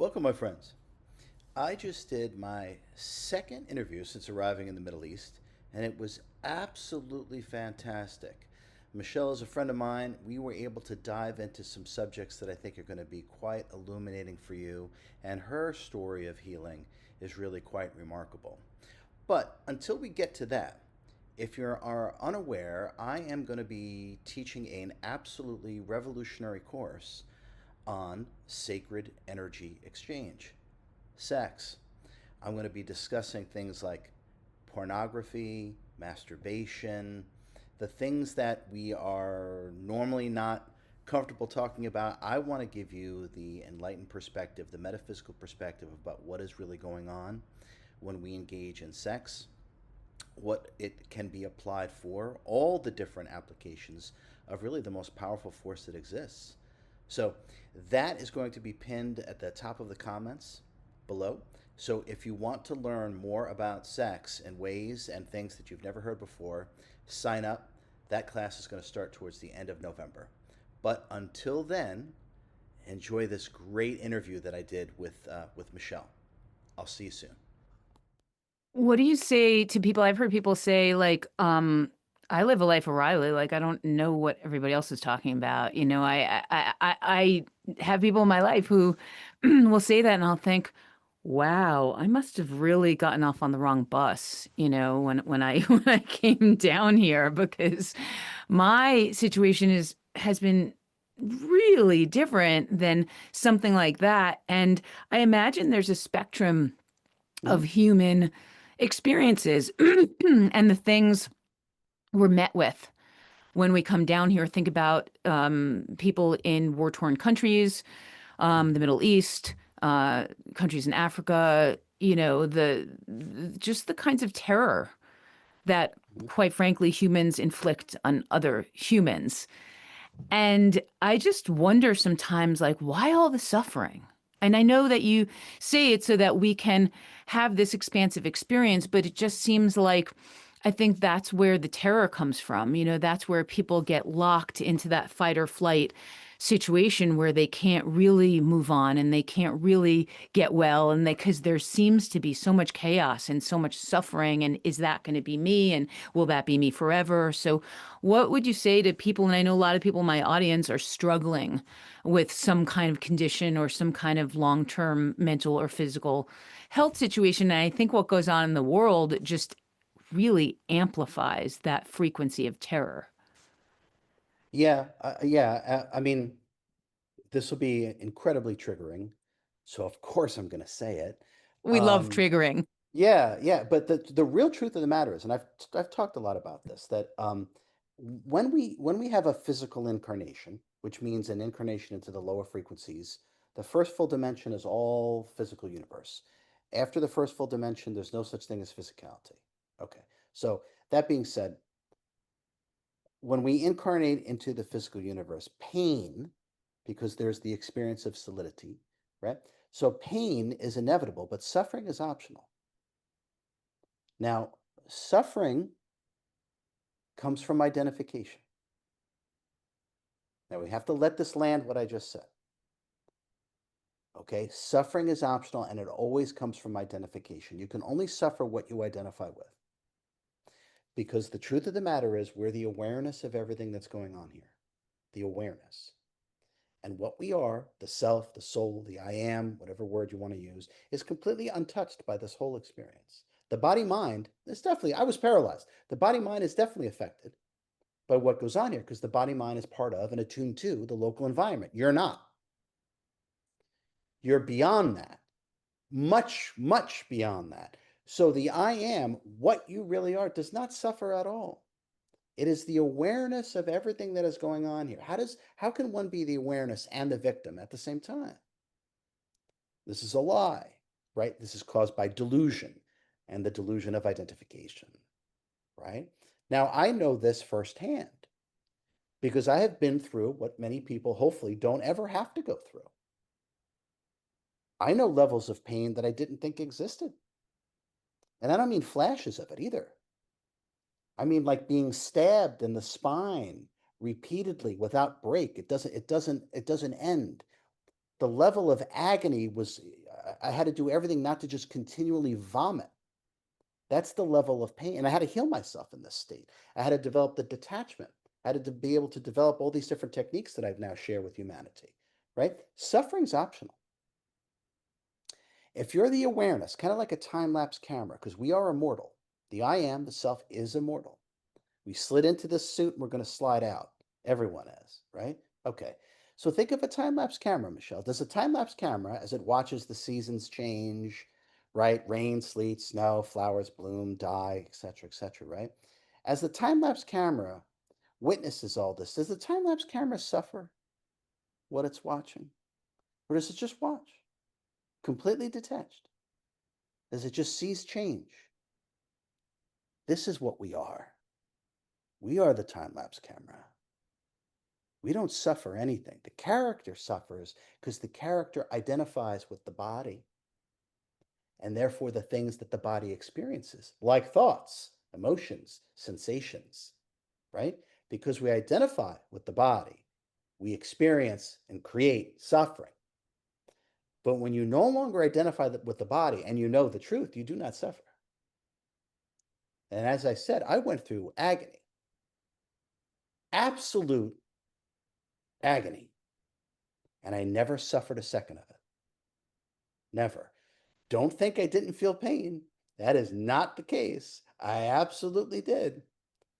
Welcome, my friends. I just did my second interview since arriving in the Middle East, and it was absolutely fantastic. Michelle is a friend of mine. We were able to dive into some subjects that I think are going to be quite illuminating for you, and her story of healing is really quite remarkable. But until we get to that, if you are unaware, I am going to be teaching an absolutely revolutionary course on sacred energy exchange, sex. I'm going to be discussing things like pornography, masturbation, the things that we are normally not comfortable talking about. I want to give you the enlightened perspective, the metaphysical perspective about what is really going on when we engage in sex, what it can be applied for, all the different applications of really the most powerful force that exists. So that is going to be pinned at the top of the comments below. So if you want to learn more about sex and ways and things that you've never heard before, sign up. That class is going to start towards the end of November. But until then, enjoy this great interview that I did with Michelle. I'll see you soon. What do you say to people? I've heard people say I live a life of Riley. Like I don't know what everybody else is talking about. I have people in my life who will say that, and I'll think, wow, I must have really gotten off on the wrong bus, when I when I came down here because my situation has been really different than something like that. And I imagine there's a spectrum Mm-hmm. of human experiences and the things we're met with when we come down here. Think about people in war-torn countries, the Mm-hmm. Middle East, countries in Africa. Just the kinds of terror that, Mm-hmm. quite frankly, humans inflict on other humans. And I just wonder sometimes, like, why all the suffering? And I know that you say it so that we can have this expansive experience, but it just seems like I think that's where the terror comes from. That's where people get locked into that fight or flight situation where they can't really move on and they can't really get well. And because there seems to be so much chaos and so much suffering. And is that going to be me? And will that be me forever? So, what would you say to people? And I know a lot of people in my audience are struggling with some kind of condition or some kind of long term mental or physical health situation. And I think what goes on in the world just really amplifies that frequency of terror. Yeah. I mean, this will be incredibly triggering, so of course I'm going to say it. We love Um, triggering. yeah. But the real truth of the matter is, and I've talked a lot about this, that when we have a physical incarnation, which means an incarnation into the lower frequencies, the first full dimension is all physical universe. After the first full dimension, there's no such thing as physicality. Okay. So that being said, when we incarnate into the physical universe, pain, because there's the experience of solidity, right? So pain is inevitable, but suffering is optional. Now, suffering comes from identification. Now, we have to let this land what I just said. Okay? Suffering is optional and it always comes from identification. You can only suffer what you identify with. Because the truth of the matter is, we're the awareness of everything that's going on here. The awareness. And what we are, the self, the soul, the I am, whatever word you want to use, is completely untouched by this whole experience. The body mind is definitely, I was paralyzed. The body mind is definitely affected by what goes on here because the body mind is part of and attuned to the local environment. You're not. You're beyond that, much, much beyond that. So the I am, what you really are, does not suffer at all. It is the awareness of everything that is going on here. How can one be the awareness and the victim at the same time? This is a lie, right? This is caused by delusion and the delusion of identification, right? Now, I know this firsthand because I have been through what many people hopefully don't ever have to go through. I know levels of pain that I didn't think existed. And I don't mean flashes of it either. I mean like being stabbed in the spine repeatedly without break. It doesn't end. the level of agony was, I had to do everything not to just continually vomit. That's the level of pain. And I had to heal myself in this state. I had to develop the detachment. I had to be able to develop all these different techniques that I've now shared with humanity, right? Suffering's optional. If you're the awareness, kind of like a time lapse camera, because we are immortal, the I am, the self, is immortal. We slid into this suit and we're going to slide out. Everyone is, right? Okay. So think of a time lapse camera, Michelle. Does a time lapse camera, as it watches the seasons change, right? Rain, sleet, snow, flowers bloom, die, etc., right? As the time lapse camera witnesses all this, does the time lapse camera suffer what it's watching? Or does it just watch, completely detached? Does it just sees change? This is what we are. We are the time lapse camera. We don't suffer anything. The character suffers because the character identifies with the body and therefore the things that the body experiences, like thoughts, emotions, sensations, right? Because we identify with the body, we experience and create suffering. But when you no longer identify with the body and you know the truth, you do not suffer. And as I said, I went through agony, absolute agony, and I never suffered a second of it. Never. Don't think I didn't feel pain. That is not the case. I absolutely did.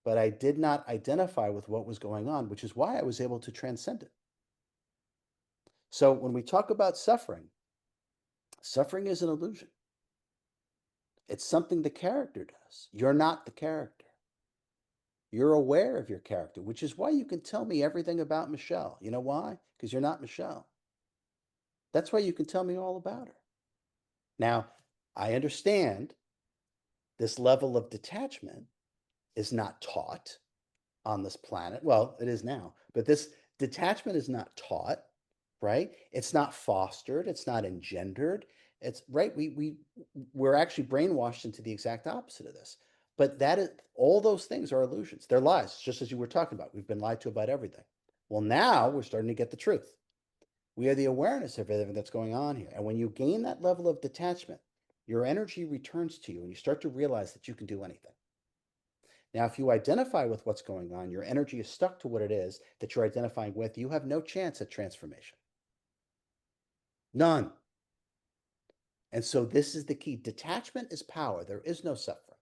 But I did not identify with what was going on, which is why I was able to transcend it. So when we talk about suffering, suffering is an illusion. It's something the character does. You're not the character. You're aware of your character, which is why you can tell me everything about Michelle. You know why? Because you're not Michelle. That's why you can tell me all about her. Now, I understand this level of detachment is not taught on this planet. Well, it is now, but this detachment is not taught, right? It's not fostered, it's not engendered. It's right. We're actually brainwashed into the exact opposite of this. But that is, all those things are illusions. They're lies, just as you were talking about. We've been lied to about everything. Well, now we're starting to get the truth. We are the awareness of everything that's going on here. And when you gain that level of detachment, your energy returns to you and you start to realize that you can do anything. Now, if you identify with what's going on, your energy is stuck to what it is that you're identifying with, you have no chance at transformation. None. And so this is the key. Detachment is power. There is no suffering.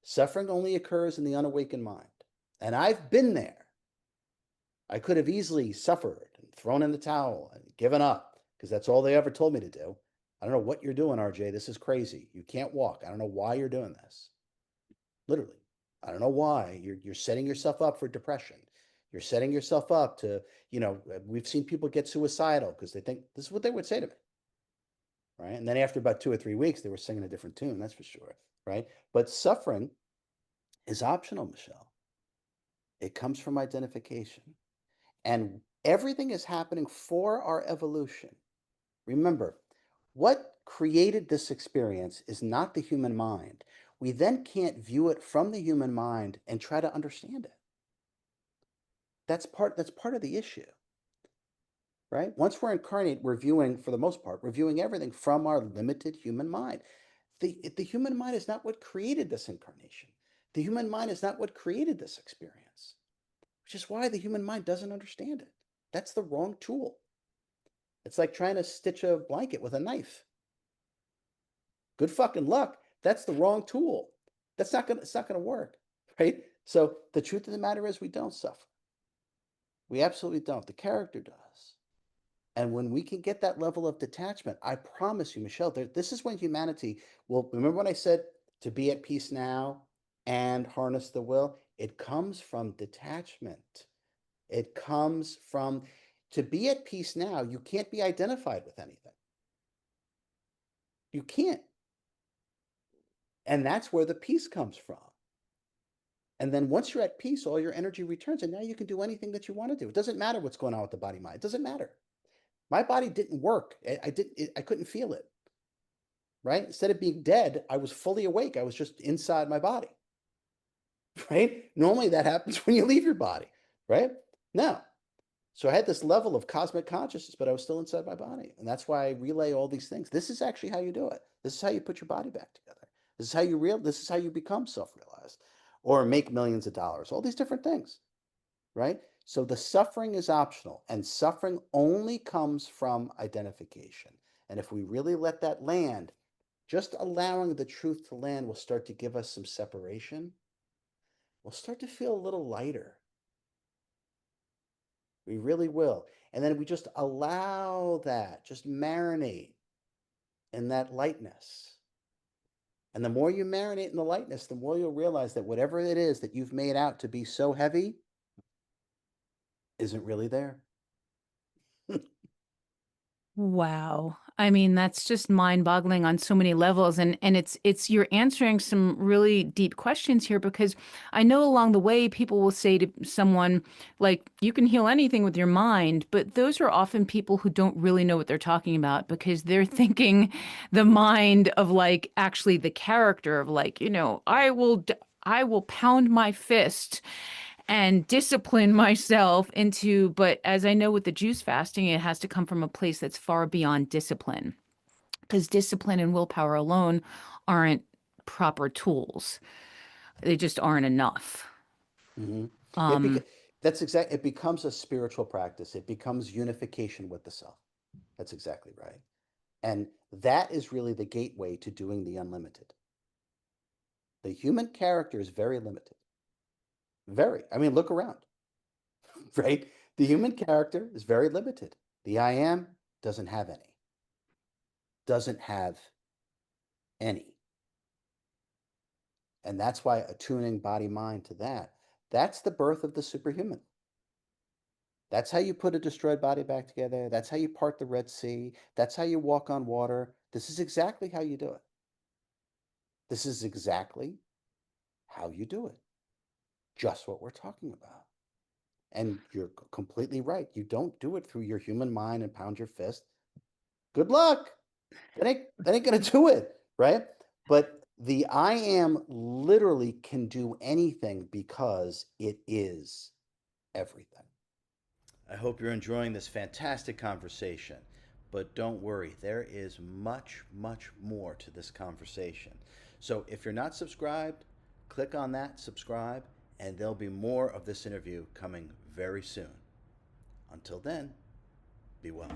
Suffering only occurs in the unawakened mind. And I've been there. I could have easily suffered and thrown in the towel and given up because that's all they ever told me to do. I don't know what you're doing, RJ. This is crazy. You can't walk. I don't know why you're doing this. Literally. I don't know why. You're setting yourself up for depression. You're setting yourself up to, we've seen people get suicidal because they think this is what they would say to me. Right. And then after about 2 or 3 weeks, they were singing a different tune, that's for sure. Right. But suffering is optional, Michelle. It comes from identification. And everything is happening for our evolution. Remember, what created this experience is not the human mind. We then can't view it from the human mind and try to understand it. That's part of the issue. Right? Once we're incarnate, we're viewing, for the most part, we're viewing everything from our limited human mind. The human mind is not what created this incarnation. The human mind is not what created this experience, which is why the human mind doesn't understand it. That's the wrong tool. It's like trying to stitch a blanket with a knife. Good fucking luck. That's the wrong tool. It's not gonna work, right? So the truth of the matter is we don't suffer. We absolutely don't. The character does. And when we can get that level of detachment, I promise you, Michelle, this is when humanity will, remember when I said to be at peace now and harness the will? It comes from detachment. It comes from, to be at peace now, you can't be identified with anything. You can't. And that's where the peace comes from. And then once you're at peace, all your energy returns, and now you can do anything that you want to do. It doesn't matter what's going on with the body mind. It doesn't matter. My body didn't work. I couldn't feel it. Right? Instead of being dead, I was fully awake. I was just inside my body. Right? Normally that happens when you leave your body. Right? No. So I had this level of cosmic consciousness, but I was still inside my body. And that's why I relay all these things. This is actually how you do it. This is how you put your body back together. This is how you become self-realized or make millions of dollars. All these different things, right? So the suffering is optional, and suffering only comes from identification. And if we really let that land, just allowing the truth to land will start to give us some separation. We'll start to feel a little lighter. We really will. And then we just allow that, just marinate in that lightness. And the more you marinate in the lightness, the more you'll realize that whatever it is that you've made out to be so heavy isn't really there. Wow. I mean, that's just mind-boggling on so many levels, and it's you're answering some really deep questions here, because I know along the way people will say to someone like, you can heal anything with your mind, but those are often people who don't really know what they're talking about, because they're thinking the mind of like actually the character of like, I will pound my fist and discipline myself into, but as I know with the juice fasting, it has to come from a place that's far beyond discipline, because discipline and willpower alone aren't proper tools. They just aren't enough. Mm-hmm. It Um, beca- that's exact. It becomes a spiritual practice. It becomes unification with the self. That's exactly right. And that is really the gateway to doing the unlimited. The human character is very limited. Very. I mean, look around, right? The human character is very limited. The I am doesn't have any. Doesn't have any. And that's why attuning body mind to that, that's the birth of the superhuman. That's how you put a destroyed body back together. That's how you part the Red Sea. That's how you walk on water. This is exactly how you do it. This is exactly how you do it. Just what we're talking about. And you're completely right. You don't do it through your human mind and pound your fist. Good luck. That ain't gonna do it, right? But the I am literally can do anything because it is everything. I hope you're enjoying this fantastic conversation. But don't worry, there is much, much more to this conversation. So if you're not subscribed, click on that, subscribe, and there'll be more of this interview coming very soon. Until then, be well.